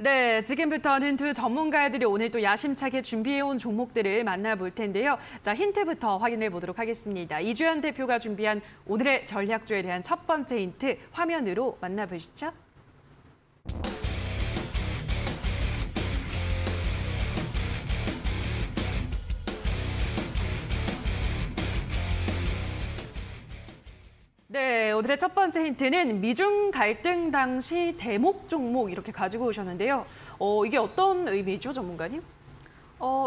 네, 지금부터는 두 전문가들이 오늘 또 야심차게 준비해온 종목들을 만나볼 텐데요. 자, 힌트부터 확인해 보도록 하겠습니다. 이주연 대표가 준비한 오늘의 전략주에 대한 첫 번째 힌트 화면으로 만나보시죠. 네, 오늘의 첫 번째 힌트는 미중 갈등 당시 대목 종목 이렇게 가지고 오셨는데요. 이게 어떤 의미죠, 전문가님?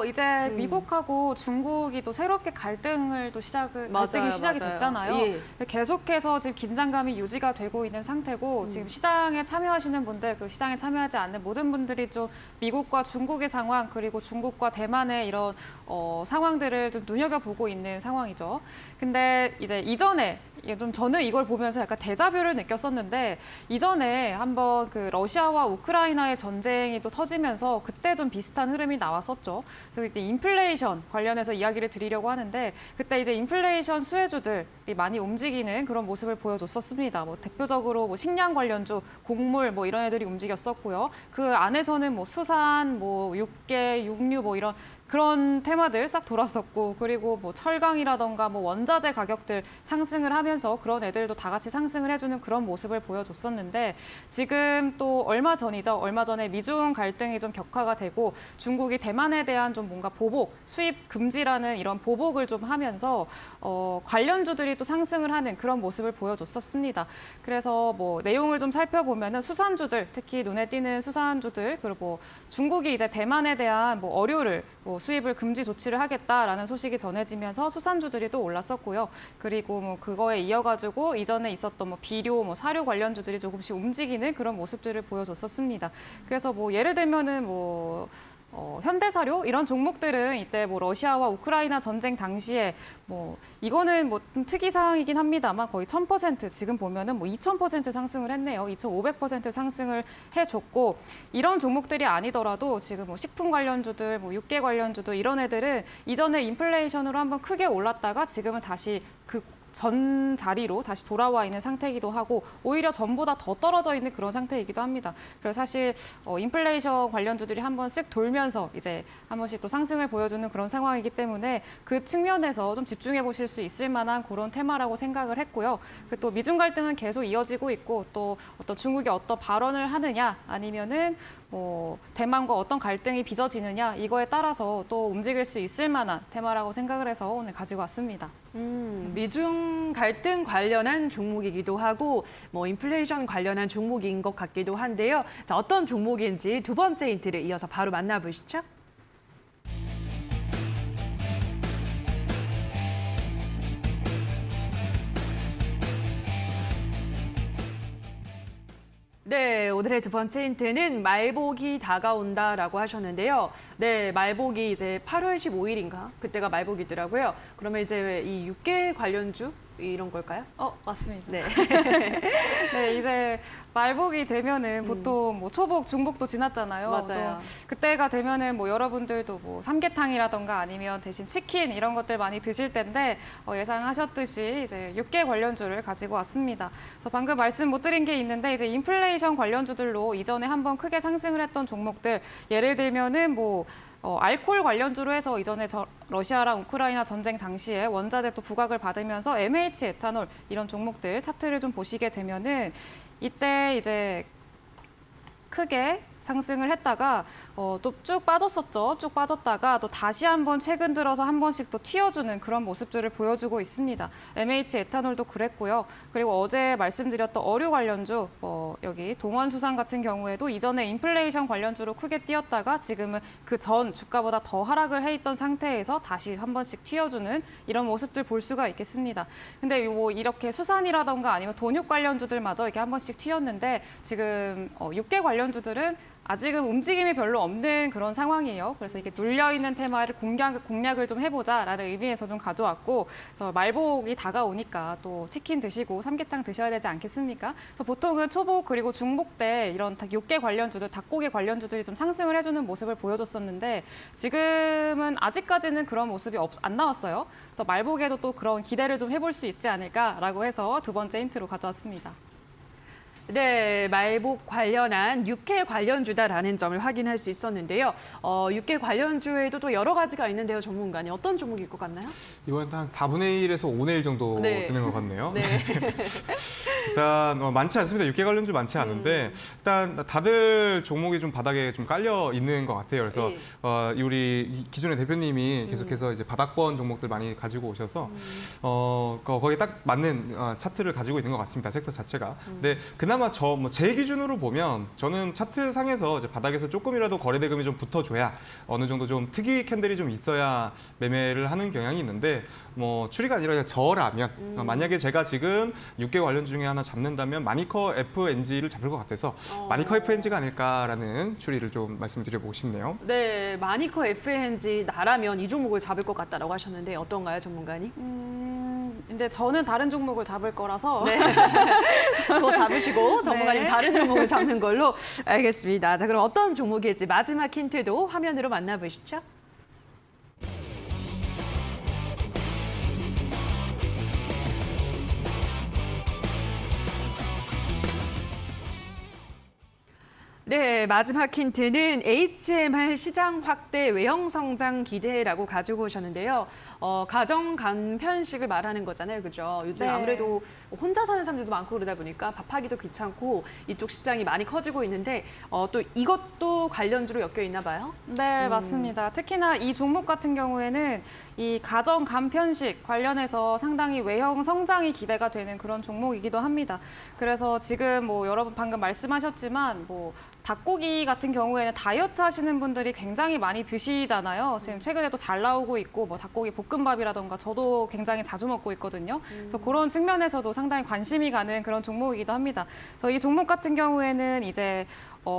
이제 미국하고 중국이 또 새롭게 갈등이 시작이 맞아요. 됐잖아요. 예. 계속해서 지금 긴장감이 유지가 되고 있는 상태고 지금 시장에 참여하시는 분들, 그 시장에 참여하지 않는 모든 분들이 좀 미국과 중국의 상황 그리고 중국과 대만의 이런 상황들을 좀 눈여겨보고 있는 상황이죠. 근데 이제 이전에 이게 좀 저는 이걸 보면서 약간 데자뷰를 느꼈었는데 이전에 한번 그 러시아와 우크라이나의 전쟁이 또 터지면서 그때 좀 비슷한 흐름이 나왔었죠. 그래서 이제 인플레이션 관련해서 이야기를 드리려고 하는데 그때 이제 인플레이션 수혜주들이 많이 움직이는 그런 모습을 보여줬었습니다. 뭐 대표적으로 뭐 식량 관련주, 곡물 뭐 이런 애들이 움직였었고요. 그 안에서는 뭐 수산, 뭐 육계, 육류 뭐 이런 그런 테마들 싹 돌았었고 그리고 뭐 철강이라던가 뭐 원자재 가격들 상승을 하면서 그런 애들도 다 같이 상승을 해주는 그런 모습을 보여줬었는데 지금 또 얼마 전에 미중 갈등이 좀 격화가 되고 중국이 대만에 대한 좀 뭔가 보복, 수입 금지라는 이런 보복을 좀 하면서 관련주들이 또 상승을 하는 그런 모습을 보여줬었습니다. 그래서 뭐 내용을 좀 살펴보면은 수산주들, 특히 눈에 띄는 수산주들 그리고 뭐 중국이 이제 대만에 대한 뭐 어류를 뭐 수입을 금지 조치를 하겠다라는 소식이 전해지면서 수산주들이 또 올랐었고요. 그리고 뭐 그거에 이어가지고 이전에 있었던 뭐 비료, 뭐 사료 관련주들이 조금씩 움직이는 그런 모습들을 보여줬었습니다. 그래서 뭐 예를 들면은 뭐 현대사료 이런 종목들은 이때 뭐 러시아와 우크라이나 전쟁 당시에 뭐 이거는 뭐 좀 특이 사항이긴 합니다만 거의 1000% 지금 보면은 뭐 2000% 상승을 했네요. 2500% 상승을 해줬고 이런 종목들이 아니더라도 지금 뭐 식품 관련주들, 뭐 육계 관련주들 이런 애들은 이전에 인플레이션으로 한번 크게 올랐다가 지금은 다시 그 전 자리로 다시 돌아와 있는 상태이기도 하고 오히려 전보다 더 떨어져 있는 그런 상태이기도 합니다. 그래서 사실 인플레이션 관련주들이 한번 쓱 돌면서 이제 한 번씩 또 상승을 보여주는 그런 상황이기 때문에 그 측면에서 좀 집중해 보실 수 있을 만한 그런 테마라고 생각을 했고요. 그 또 미중 갈등은 계속 이어지고 있고 또 어떤 중국이 어떤 발언을 하느냐 아니면은 뭐 대만과 어떤 갈등이 빚어지느냐 이거에 따라서 또 움직일 수 있을 만한 테마라고 생각을 해서 오늘 가지고 왔습니다. 미중 갈등 관련한 종목이기도 하고 뭐 인플레이션 관련한 종목인 것 같기도 한데요. 자, 어떤 종목인지 두 번째 힌트를 이어서 바로 만나보시죠. 네, 오늘의 두 번째 힌트는 말복이 다가온다라고 하셨는데요. 네, 말복이 이제 8월 15일인가? 그때가 말복이더라고요. 그러면 이제 이 육계 관련주 이런 걸까요? 맞습니다. 네. 네, 이제 말복이 되면은 보통 뭐 초복, 중복도 지났잖아요. 맞아요. 좀 그때가 되면은 뭐 여러분들도 뭐 삼계탕이라던가 아니면 대신 치킨 이런 것들 많이 드실 텐데 예상하셨듯이 이제 육계 관련주를 가지고 왔습니다. 그래서 방금 말씀 못 드린 게 있는데 이제 인플레이션 관련주들로 이전에 한번 크게 상승을 했던 종목들 예를 들면은 뭐 알코올 관련주로 해서 이전에 러시아랑 우크라이나 전쟁 당시에 원자재 또 부각을 받으면서 MH 에탄올 이런 종목들 차트를 좀 보시게 되면은 이때 이제 크게 상승을 했다가 또 쭉 빠졌었죠. 쭉 빠졌다가 또 다시 한번 최근 들어서 한 번씩 또 튀어주는 그런 모습들을 보여주고 있습니다. MH 에탄올도 그랬고요. 그리고 어제 말씀드렸던 어류 관련주, 여기 동원수산 같은 경우에도 이전에 인플레이션 관련주로 크게 뛰었다가 지금은 그 전 주가보다 더 하락을 해 있던 상태에서 다시 한 번씩 튀어주는 이런 모습들 볼 수가 있겠습니다. 근데 뭐 이렇게 수산이라던가 아니면 돈육 관련주들마저 이렇게 한 번씩 튀었는데 지금 육계 관련주들은 아직은 움직임이 별로 없는 그런 상황이에요. 그래서 이게 눌려있는 테마를 공략을 좀 해보자라는 의미에서 좀 가져왔고 그래서 말복이 다가오니까 또 치킨 드시고 삼계탕 드셔야 되지 않겠습니까? 그래서 보통은 초복 그리고 중복 때 이런 육계 관련주들, 닭고기 관련주들이 좀 상승을 해주는 모습을 보여줬었는데 지금은 아직까지는 그런 모습이 안 나왔어요. 그래서 말복에도 또 그런 기대를 좀 해볼 수 있지 않을까라고 해서 두 번째 힌트로 가져왔습니다. 네, 말복 관련한 육해 관련주다라는 점을 확인할 수 있었는데요. 육해 관련주에도 또 여러 가지가 있는데요, 전문가님. 어떤 종목일 것 같나요? 이번엔 한 4분의 1에서 5분의 1 정도 네. 되는 것 같네요. 네. 일단 많지 않습니다. 육개 관련주 많지 않은데 일단 다들 종목이 좀 바닥에 좀 깔려 있는 것 같아요. 그래서 네. 우리 기존의 대표님이 계속해서 이제 바닥권 종목들 많이 가지고 오셔서 거기에 딱 맞는 차트를 가지고 있는 것 같습니다. 섹터 자체가. 근데 그나마 제 기준으로 보면 저는 차트 상에서 이제 바닥에서 조금이라도 거래대금이 좀 붙어줘야 어느 정도 좀 특이 캔들이 좀 있어야 매매를 하는 경향이 있는데 추리가 아니라 그냥 저라면 만약에 제가 지금 6개 관련 중에 하나 잡는다면 마니커 FNG를 잡을 것 같아서 마니커 FNG가 아닐까라는 추리를 좀 말씀드려보고 싶네요. 네, 마니커 FNG 나라면 이 종목을 잡을 것 같다라고 하셨는데 어떤가요, 전문가님? 근데 저는 다른 종목을 잡을 거라서 네. 그거 잡으시고 전문가님 네. 다른 종목을 잡는 걸로 알겠습니다. 자, 그럼 어떤 종목일지 마지막 힌트도 화면으로 만나보시죠. 네, 마지막 힌트는 HMR 시장 확대 외형 성장 기대라고 가지고 오셨는데요. 가정 간편식을 말하는 거잖아요, 그죠? 요즘 네. 아무래도 혼자 사는 사람들도 많고 그러다 보니까 밥하기도 귀찮고 이쪽 시장이 많이 커지고 있는데 또 이것도 관련주로 엮여 있나 봐요? 네, 맞습니다. 특히나 이 종목 같은 경우에는 이 가정 간편식 관련해서 상당히 외형 성장이 기대가 되는 그런 종목이기도 합니다. 그래서 지금 여러분 방금 말씀하셨지만 닭고기 같은 경우에는 다이어트 하시는 분들이 굉장히 많이 드시잖아요. 지금 최근에도 잘 나오고 있고 닭고기 볶음밥이라던가 저도 굉장히 자주 먹고 있거든요. 그래서 그런 측면에서도 상당히 관심이 가는 그런 종목이기도 합니다. 그래서 이 종목 같은 경우에는 이제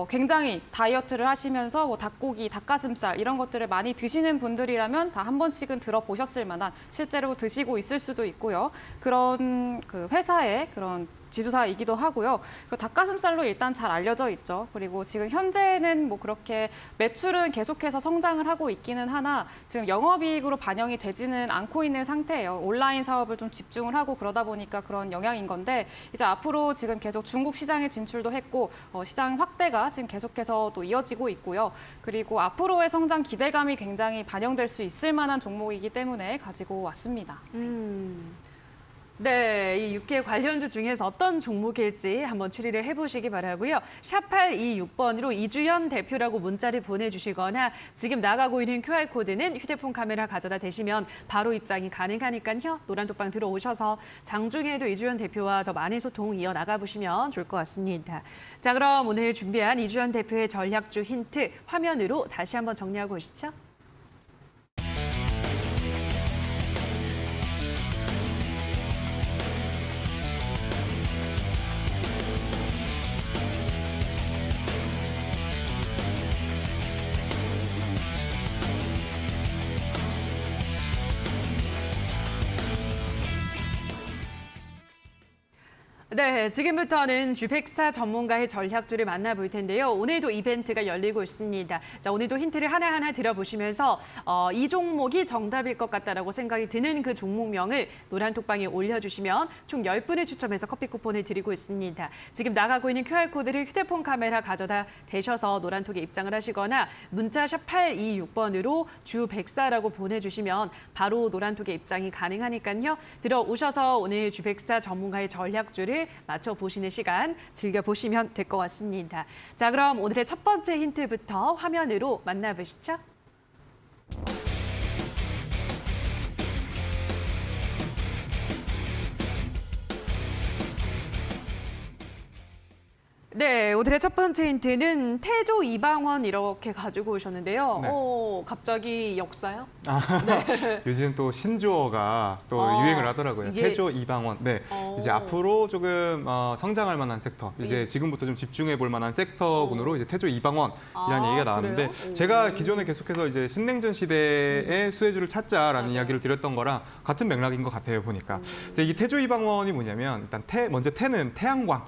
굉장히 다이어트를 하시면서 닭고기, 닭가슴살 이런 것들을 많이 드시는 분들이라면 다 한 번씩은 들어보셨을 만한 실제로 드시고 있을 수도 있고요. 그런 그 회사의 그런 지주사이기도 하고요. 그리고 닭가슴살로 일단 잘 알려져 있죠. 그리고 지금 현재는 그렇게 매출은 계속해서 성장을 하고 있기는 하나 지금 영업이익으로 반영이 되지는 않고 있는 상태예요. 온라인 사업을 좀 집중을 하고 그러다 보니까 그런 영향인 건데 이제 앞으로 지금 계속 중국 시장에 진출도 했고 시장 확대가 지금 계속해서 또 이어지고 있고요. 그리고 앞으로의 성장 기대감이 굉장히 반영될 수 있을 만한 종목이기 때문에 가지고 왔습니다. 네, 이 6개 관련주 중에서 어떤 종목일지 한번 추리를 해보시기 바라고요. 샵826번으로 이주연 대표라고 문자를 보내주시거나 지금 나가고 있는 QR코드는 휴대폰 카메라 가져다 대시면 바로 입장이 가능하니까요. 노란톡방 들어오셔서 장중에도 이주연 대표와 더 많은 소통 이어나가 보시면 좋을 것 같습니다. 자, 그럼 오늘 준비한 이주연 대표의 전략주 힌트 화면으로 다시 한번 정리하고 오시죠. 네, 지금부터는 주백사 전문가의 전략주를 만나볼 텐데요. 오늘도 이벤트가 열리고 있습니다. 자, 오늘도 힌트를 하나하나 들어보시면서 이 종목이 정답일 것 같다라고 생각이 드는 그 종목명을 노란톡방에 올려주시면 총 10분을 추첨해서 커피 쿠폰을 드리고 있습니다. 지금 나가고 있는 QR코드를 휴대폰 카메라 가져다 대셔서 노란톡에 입장을 하시거나 문자샵 826번으로 주백사라고 보내주시면 바로 노란톡에 입장이 가능하니까요. 들어오셔서 오늘 주백사 전문가의 전략주를 맞춰보시는 시간 즐겨보시면 될 것 같습니다. 자, 그럼 오늘의 첫 번째 힌트부터 화면으로 만나보시죠. 네, 오늘의 첫 번째 힌트는 태조 이방원 이렇게 가지고 오셨는데요. 네. 갑자기 역사요? 요즘 또 신조어가 또 유행을 하더라고요. 이게- 태조 이방원. 네, 이제 앞으로 조금 성장할 만한 섹터, 이제 예. 지금부터 좀 집중해 볼 만한 섹터군으로 이제 태조 이방원이라는 얘기가 나왔는데 그래요? 제가 기존에 계속해서 이제 신냉전 시대의 수혜주를 찾자라는 맞아요. 이야기를 드렸던 거랑 같은 맥락인 것 같아요 보니까. 그래서 이 태조 이방원이 뭐냐면 일단 먼저 태는 태양광.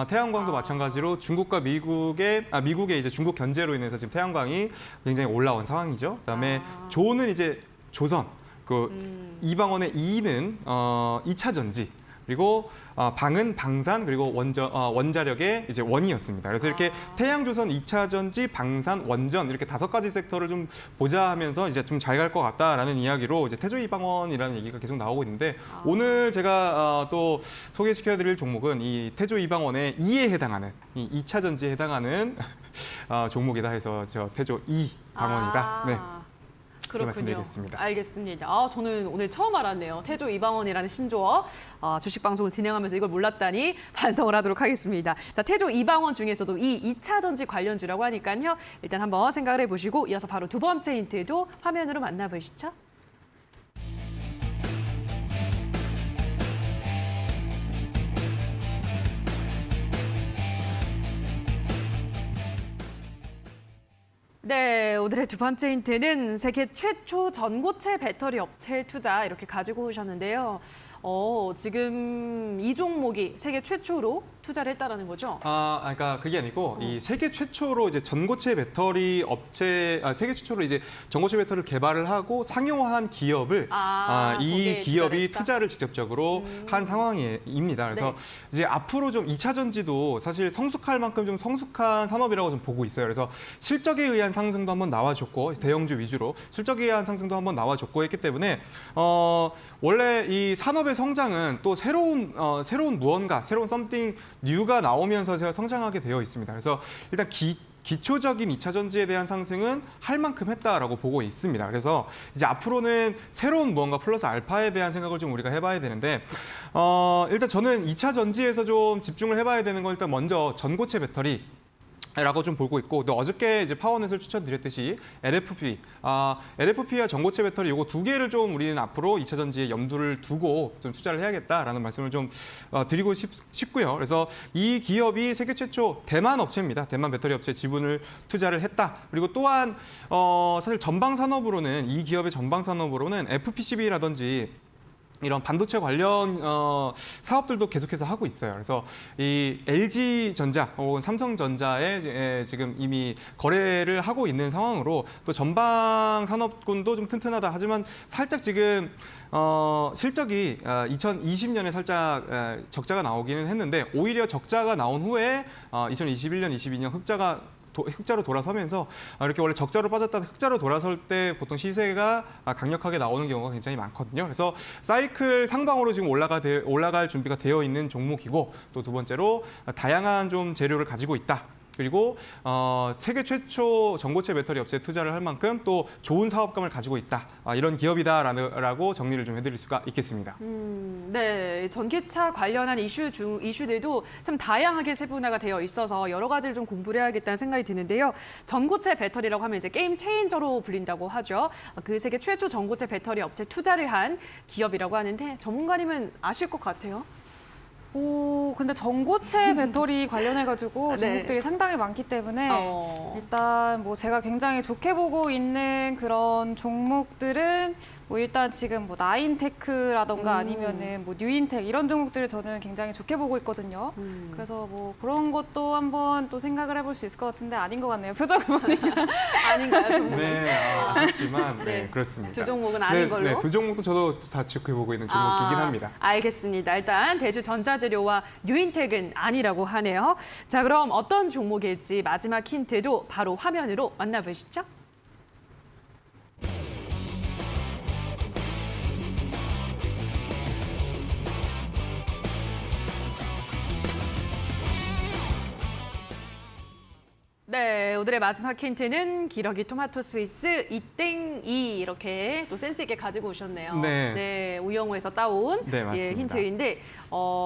태양광도 마찬가지로 중국과 미국의 이제 중국 견제로 인해서 지금 태양광이 굉장히 올라온 상황이죠. 그다음에 조는 이제 조선, 이방원의 이는 2차 전지. 그리고 방은 방산 그리고 원자력의 이제 원이었습니다. 그래서 이렇게 태양조선 2차 전지, 방산, 원전 이렇게 5가지 섹터를 좀 보자 하면서 이제 좀 잘 갈 것 같다라는 이야기로 이제 태조 이방원이라는 얘기가 계속 나오고 있는데 오늘 제가 또 소개시켜드릴 종목은 이 태조 이방원의 2에 해당하는 이 2차 전지에 해당하는 종목이다 해서 저 태조 이방원이다. 네. 그렇군요. 말씀드리겠습니다. 알겠습니다. 저는 오늘 처음 알았네요. 태조 이방원이라는 신조어 주식 방송을 진행하면서 이걸 몰랐다니 반성을 하도록 하겠습니다. 자, 태조 이방원 중에서도 이 2차 전지 관련주라고 하니까요. 일단 한번 생각을 해보시고 이어서 바로 두 번째 힌트도 화면으로 만나보시죠. 네, 오늘의 두 번째 힌트는 세계 최초 전고체 배터리 업체 투자 이렇게 가지고 오셨는데요. 지금 이 종목이 세계 최초로 투자를 했다라는 거죠? 그러니까 그게 아니고 이 세계 최초로 이제 전고체 배터리 업체, 세계 최초로 이제 전고체 배터리를 개발을 하고 상용화한 기업을 이 거기에 기업이 투자를 투자를 직접적으로 한 상황입니다. 그래서 네. 이제 앞으로 좀 2차 전지도 사실 성숙할 만큼 좀 성숙한 산업이라고 좀 보고 있어요. 그래서 실적에 의한 상승도 한번 나와줬고 대형주 위주로 실적에 의한 상승도 한번 나와줬고 했기 때문에 원래 이 산업의 성장은 또 새로운 무언가, 새로운 something new가 나오면서 제가 성장하게 되어 있습니다. 그래서 일단 기초적인 2차 전지에 대한 상승은 할 만큼 했다라고 보고 있습니다. 그래서 이제 앞으로는 새로운 무언가 플러스 알파에 대한 생각을 좀 우리가 해봐야 되는데 일단 저는 2차 전지에서 좀 집중을 해봐야 되는 건 일단 먼저 전고체 배터리 라고 좀 보고 있고 또 어저께 이제 파워넷을 추천드렸듯이 LFP와 전고체 배터리 요거 두 개를 좀 우리는 앞으로 2차 전지에 염두를 두고 좀 투자를 해야겠다라는 말씀을 좀 드리고 싶고요. 그래서 이 기업이 세계 최초 대만 업체입니다. 대만 배터리 업체 지분을 투자를 했다. 그리고 또한 사실 전방 산업으로는 이 기업의 전방 산업으로는 FPCB라든지 이런 반도체 관련 사업들도 계속해서 하고 있어요. 그래서 이 LG전자 혹은 삼성전자에 지금 이미 거래를 하고 있는 상황으로 또 전방 산업군도 좀 튼튼하다. 하지만 살짝 지금 실적이 2020년에 살짝 적자가 나오기는 했는데 오히려 적자가 나온 후에 2021년, 22년 흑자로 돌아서면서 이렇게 원래 적자로 빠졌다가 흑자로 돌아설 때 보통 시세가 강력하게 나오는 경우가 굉장히 많거든요. 그래서 사이클 상방으로 지금 올라갈 준비가 되어 있는 종목이고 또 두 번째로 다양한 좀 재료를 가지고 있다. 그리고 세계 최초 전고체 배터리 업체에 투자를 할 만큼 또 좋은 사업감을 가지고 있다. 이런 기업이다라고 정리를 좀 해드릴 수가 있겠습니다. 네, 전기차 관련한 이슈들도 참 다양하게 세분화가 되어 있어서 여러 가지를 좀 공부를 해야겠다는 생각이 드는데요. 전고체 배터리라고 하면 이제 게임 체인저로 불린다고 하죠. 그 세계 최초 전고체 배터리 업체 투자를 한 기업이라고 하는데 전문가님은 아실 것 같아요. 근데 전고체 배터리 관련해가지고 네. 종목들이 상당히 많기 때문에 일단 뭐 제가 굉장히 좋게 보고 있는 그런 종목들은 뭐 일단 지금 뭐 나인테크라던가 아니면은 뭐 뉴인텍 이런 종목들을 저는 굉장히 좋게 보고 있거든요. 그래서 뭐 그런 것도 한번 또 생각을 해볼 수 있을 것 같은데 아닌 것 같네요. 표정을 보니까. 아닌가요, 종목? 네, 아쉽지만 네, 네. 그렇습니다. 두 종목은 아닌 걸로? 네, 두 종목도 저도 다 지켜보고 있는 종목이긴 합니다. 알겠습니다. 일단 대주전자재료와 뉴인텍은 아니라고 하네요. 자, 그럼 어떤 종목일지 마지막 힌트도 바로 화면으로 만나보시죠. 네, 오늘의 마지막 힌트는 기러기 토마토 스위스 이땡이 이렇게 또 센스 있게 가지고 오셨네요. 네. 우영우에서 따온 네, 맞습니다. 힌트인데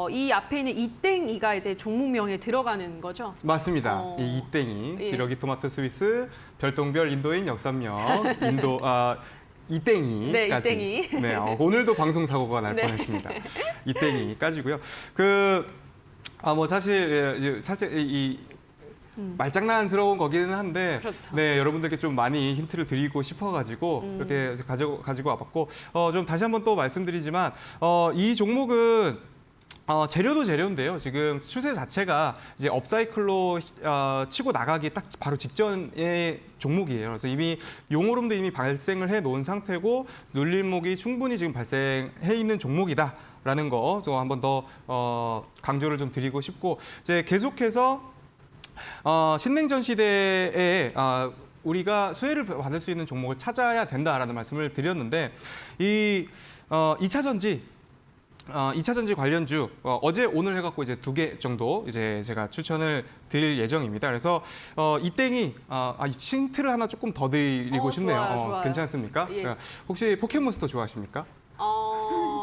이 앞에 있는 이땡이가 이제 종목명에 들어가는 거죠? 맞습니다. 이 이땡이 예. 기러기 토마토 스위스 별똥별 인도인 역삼역 이땡이까지. 네, 이땡이. 네, 오늘도 방송 사고가 날 네. 뻔했습니다. 이땡이까지고요. 뭐 사실 살짝 말장난스러운 거기는 한데, 그렇죠. 네, 여러분들께 좀 많이 힌트를 드리고 싶어가지고 이렇게 가지고 와봤고, 좀 다시 한번 또 말씀드리지만 이 종목은 재료도 재료인데요. 지금 추세 자체가 이제 업사이클로 치고 나가기 딱 바로 직전의 종목이에요. 그래서 이미 용오름도 이미 발생을 해 놓은 상태고 눌림목이 충분히 지금 발생해 있는 종목이다. 라는 거 좀 한번 더 강조를 좀 드리고 싶고 이제 계속해서 신냉전 시대에 우리가 수혜를 받을 수 있는 종목을 찾아야 된다라는 말씀을 드렸는데 이 2차 전지 2차 전지 관련주 어제 오늘 해갖고 이제 2개 정도 이제 제가 추천을 드릴 예정입니다. 그래서 이땡이 힌트를 하나 조금 더 드리고 싶네요. 좋아요. 괜찮습니까? 예. 혹시 포켓몬스터 좋아하십니까?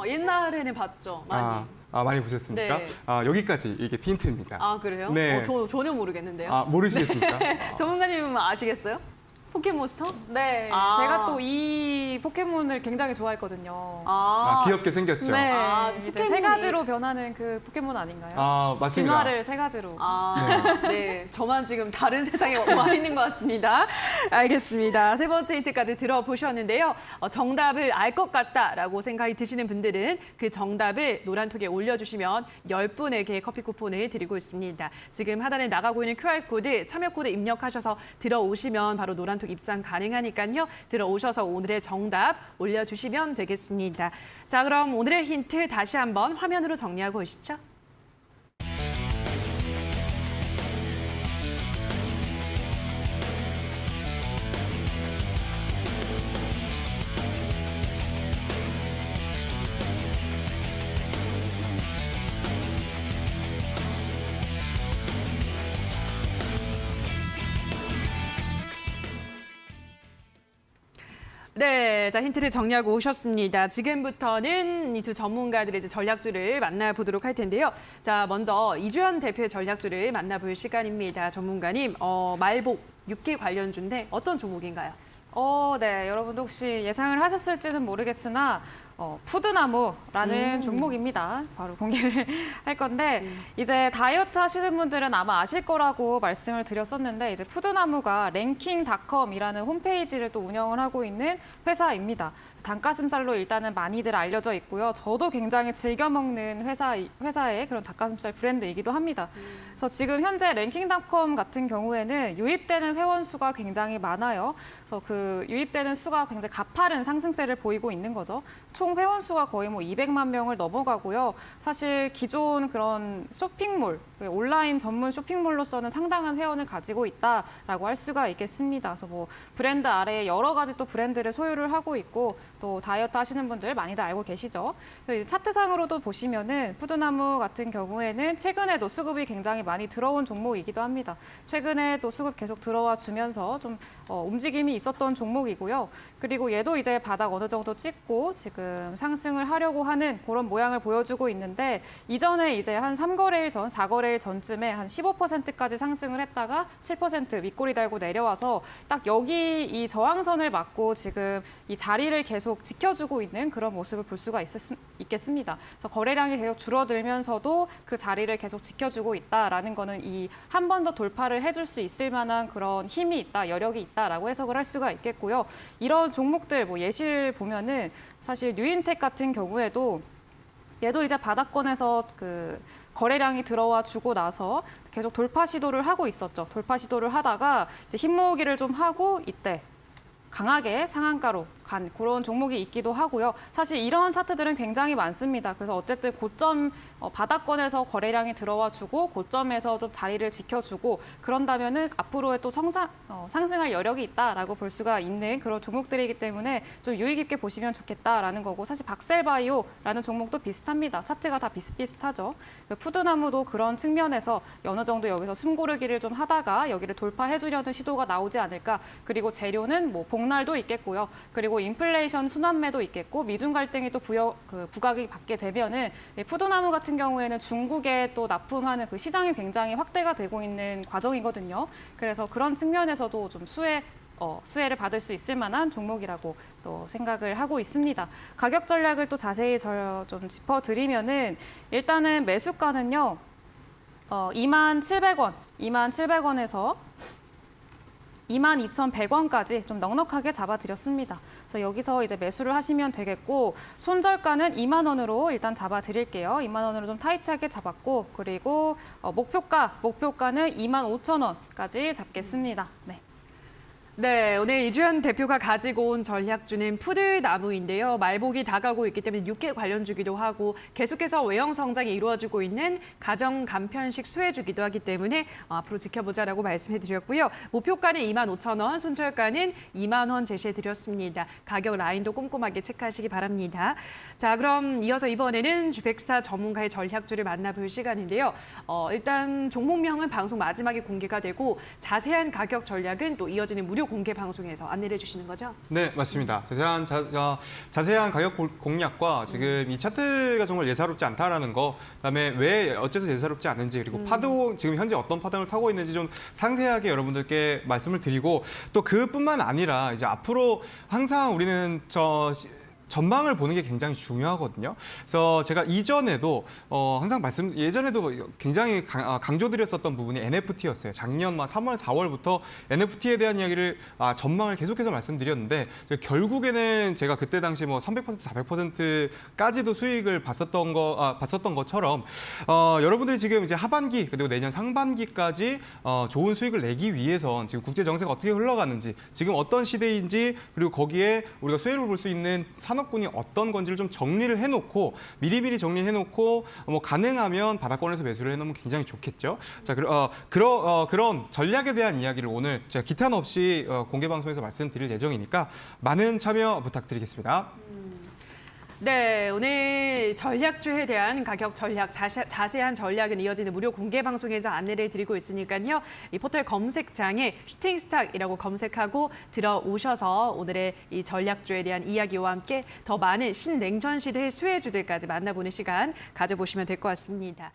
옛날에는 봤죠, 많이. 많이 보셨습니까? 네. 여기까지 이게 힌트입니다. 그래요? 네. 전혀 모르겠는데요. 모르시겠습니까? 전문가님은 아시겠어요? 포켓몬스터? 네, 아. 제가 또 이 포켓몬을 굉장히 좋아했거든요. 귀엽게 생겼죠. 네, 이제 포켓몬이- 세 가지로 변하는 그 포켓몬 아닌가요? 맞습니다. 진화를 세 가지로. 네. 저만 지금 다른 세상에 와 있는 것 같습니다. 알겠습니다. 세 번째 힌트까지 들어보셨는데요. 정답을 알 것 같다라고 생각이 드시는 분들은 그 정답을 노란톡에 올려주시면 10분에게 커피 쿠폰을 드리고 있습니다. 지금 하단에 나가고 있는 QR코드, 참여코드 입력하셔서 들어오시면 바로 노란톡 입장 가능하니까요. 들어오셔서 오늘의 정답 올려주시면 되겠습니다. 자, 그럼 오늘의 힌트 다시 한번 화면으로 정리하고 오시죠. 네, 자 힌트를 정리하고 오셨습니다. 지금부터는 이 두 전문가들의 이제 전략주를 만나보도록 할 텐데요. 자, 먼저 이주연 대표의 전략주를 만나볼 시간입니다. 전문가님, 말복 육계 관련주인데 어떤 종목인가요? 네, 여러분도 혹시 예상을 하셨을지는 모르겠으나 푸드나무라는 종목입니다. 바로 공개를 할 건데 이제 다이어트 하시는 분들은 아마 아실 거라고 말씀을 드렸었는데 이제 푸드나무가 랭킹닷컴이라는 홈페이지를 또 운영을 하고 있는 회사입니다. 닭가슴살로 일단은 많이들 알려져 있고요. 저도 굉장히 즐겨 먹는 회사의 그런 닭가슴살 브랜드이기도 합니다. 그래서 지금 현재 랭킹닷컴 같은 경우에는 유입되는 회원 수가 굉장히 많아요. 그래서 그 유입되는 수가 굉장히 가파른 상승세를 보이고 있는 거죠. 총 회원 수가 거의 200만 명을 넘어가고요. 사실 기존 그런 쇼핑몰, 온라인 전문 쇼핑몰로서는 상당한 회원을 가지고 있다라고 할 수가 있겠습니다. 그래서 브랜드 아래에 여러 가지 또 브랜드를 소유를 하고 있고 또 다이어트 하시는 분들 많이들 알고 계시죠. 이제 차트상으로도 보시면은 푸드나무 같은 경우에는 최근에도 수급이 굉장히 많이 들어온 종목이기도 합니다. 최근에 또 수급 계속 들어와 주면서 좀 움직임이 있었던 종목이고요. 그리고 얘도 이제 바닥 어느 정도 찍고 지금 상승을 하려고 하는 그런 모양을 보여주고 있는데 이전에 이제 한 3거래일 전, 4거래일 전쯤에 한 15%까지 상승을 했다가 7% 윗꼬리 달고 내려와서 딱 여기 이 저항선을 맞고 지금 이 자리를 계속 지켜주고 있는 그런 모습을 볼 수가 있겠습니다. 그래서 거래량이 계속 줄어들면서도 그 자리를 계속 지켜주고 있다라는 거는 이 한 번 더 돌파를 해줄 수 있을 만한 그런 힘이 있다, 여력이 있다라고 해석을 할 수가 있겠고요. 이런 종목들 예시를 보면은 사실 뉴인텍 같은 경우에도 얘도 이제 바닥권에서 그 거래량이 들어와 주고 나서 계속 돌파 시도를 하고 있었죠. 돌파 시도를 하다가 이제 힘 모으기를 좀 하고 이때 강하게 상한가로 간 그런 종목이 있기도 하고요. 사실 이런 차트들은 굉장히 많습니다. 그래서 어쨌든 고점 바닥권에서 거래량이 들어와 주고 고점에서 좀 자리를 지켜주고 그런다면은 앞으로의 또 상승할 여력이 있다라고 볼 수가 있는 그런 종목들이기 때문에 좀 유의 깊게 보시면 좋겠다라는 거고 사실 박셀바이오라는 종목도 비슷합니다. 차트가 다 비슷비슷하죠. 푸드나무도 그런 측면에서 어느 정도 여기서 숨고르기를 좀 하다가 여기를 돌파해 주려는 시도가 나오지 않을까. 그리고 재료는 복날도 있겠고요. 그리고 인플레이션 순환매도 있겠고 미중 갈등이 또 부각이 받게 되면은 푸드나무 같은 경우에는 중국에 또 납품하는 그 시장이 굉장히 확대가 되고 있는 과정이거든요. 그래서 그런 측면에서도 좀 수혜를 받을 수 있을 만한 종목이라고 또 생각을 하고 있습니다. 가격 전략을 또 자세히 좀 짚어드리면은 일단은 매수가는요. 27,000원, 27,000원에서 22,100원까지 좀 넉넉하게 잡아드렸습니다. 그래서 여기서 이제 매수를 하시면 되겠고 손절가는 2만 원으로 일단 잡아드릴게요. 2만 원으로 좀 타이트하게 잡았고 그리고 목표가는 25,000원까지 잡겠습니다. 네. 네, 오늘 이주연 대표가 가지고 온 전략주는 푸드나무인데요. 말복이 다가오고 있기 때문에 육계 관련주기도 하고 계속해서 외형 성장이 이루어지고 있는 가정 간편식 수혜주기도 하기 때문에 앞으로 지켜보자라고 말씀해드렸고요. 목표가는 25,000원, 손절가는 2만 원 제시해드렸습니다. 가격 라인도 꼼꼼하게 체크하시기 바랍니다. 자, 그럼 이어서 이번에는 주백사 전문가의 전략주를 만나볼 시간인데요. 일단 종목명은 방송 마지막에 공개가 되고 자세한 가격 전략은 또 이어지는 무료 공개 방송에서 안내를 해주시는 거죠? 네, 맞습니다. 자세한 가격 공략과 지금 이 차트가 정말 예사롭지 않다라는 거, 그다음에 왜 어째서 예사롭지 않은지, 그리고 파동 지금 현재 어떤 파동을 타고 있는지 좀 상세하게 여러분들께 말씀을 드리고, 또 그뿐만 아니라 이제 앞으로 항상 우리는 전망을 보는 게 굉장히 중요하거든요. 그래서 제가 이전에도 항상 예전에도 굉장히 강조드렸었던 부분이 NFT였어요. 작년 3월, 4월부터 NFT에 대한 이야기를 전망을 계속해서 말씀드렸는데 결국에는 제가 그때 당시 300%, 400%까지도 수익을 봤었던 것처럼 여러분들이 지금 이제 하반기 그리고 내년 상반기까지 좋은 수익을 내기 위해선 지금 국제 정세가 어떻게 흘러가는지, 지금 어떤 시대인지, 그리고 거기에 우리가 수혜를 볼 수 있는 산업군이 어떤 건지를 좀 정리를 해놓고 미리미리 정리해놓고 가능하면 바닥권에서 매수를 해놓으면 굉장히 좋겠죠. 자, 그런 전략에 대한 이야기를 오늘 제가 기탄 없이 공개 방송에서 말씀드릴 예정이니까 많은 참여 부탁드리겠습니다. 네, 오늘 전략주에 대한 가격 전략, 자세한 전략은 이어지는 무료 공개 방송에서 안내를 드리고 있으니까요. 이 포털 검색창에 슈팅스탁이라고 검색하고 들어오셔서 오늘의 이 전략주에 대한 이야기와 함께 더 많은 신냉전 시대의 수혜주들까지 만나보는 시간 가져보시면 될 것 같습니다.